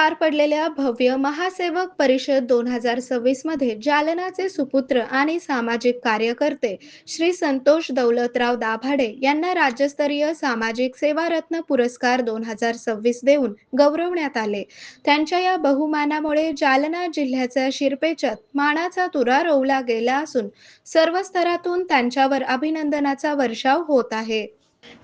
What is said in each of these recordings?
पार पडलेल्या भव्य महासेवक परिषद 2026 मध्ये जालनाचे सुपुत्र आणि सामाजिक कार्यकर्ते श्री संतोष दौलतराव दाभाडे यांना राज्यस्तरीय सामाजिक सेवा रत्न पुरस्कार 2026 देऊन गौरवण्यात आले. त्यांच्या या बहुमानामुळे जालना जिल्ह्याच्या शिरपेचात मानाचा तुरा रोवला गेला असून सर्व स्तरातून त्यांच्यावर अभिनंदनाचा वर्षाव होत आहे.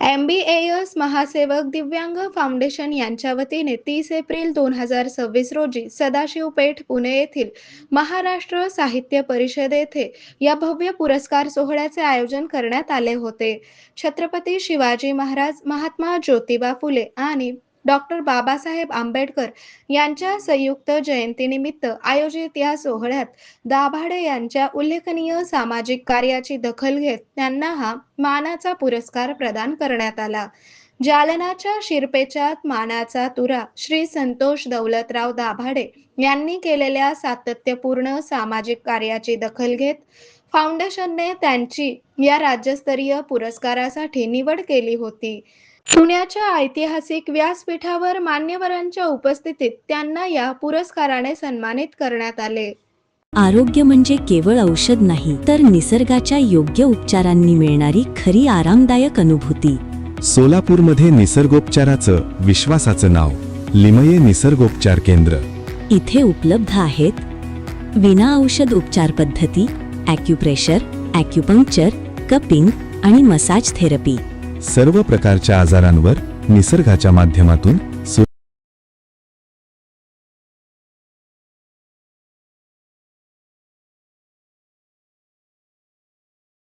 MBAS महासेवक दिव्यांग फाउंडेशन यांच्या वतीने 30 एप्रिल 2026 रोजी सदाशिव पेठ पुणे येथील महाराष्ट्र साहित्य परिषद येथे या भव्य पुरस्कार सोहळ्याचे आयोजन करण्यात आले होते. छत्रपती शिवाजी महाराज, महात्मा ज्योतिबा फुले आणि डॉक्टर बाबासाहेब आंबेडकर यांच्या संयुक्त जयंतीनिमित्त आयोजित या सोहळ्यात दाभाडे यांच्या उल्लेखनीय सामाजिक कार्याची दखल घेत त्यांना हा मानाचा पुरस्कार प्रदान करण्यात आला. जालनाच्या शिरपेचात मानाचा तुरा श्री संतोष दौलतराव दाभाडे यांनी केलेल्या सातत्यपूर्ण सामाजिक कार्याची दखल घेत फाउंडेशनने त्यांची या राज्यस्तरीय पुरस्कारासाठी निवड केली होती. पुण्याच्या ऐतिहासिक व्यासपीठावर मान्यवरांच्या उपस्थितीत त्यांना या पुरस्काराने सन्मानित करण्यात आले. आरोग्य म्हणजे केवळ औषध नाही, तर निसर्गाच्या योग्य उपचारांनी मिळणारी खरी आरामदायक अनुभूती. सोलापूरमध्ये निसर्गोपचाराचं विश्वासाचं नाव लिमये निसर्गोपचार केंद्र. इथे उपलब्ध आहेत विना औषध उपचार पद्धती, ॲक्युप्रेशर, ॲक्युपंक्चर, कपिंग आणि मसाज थेरपी. सर्व प्रकारच्या आजारांवर निसर्गाच्या माध्यमातून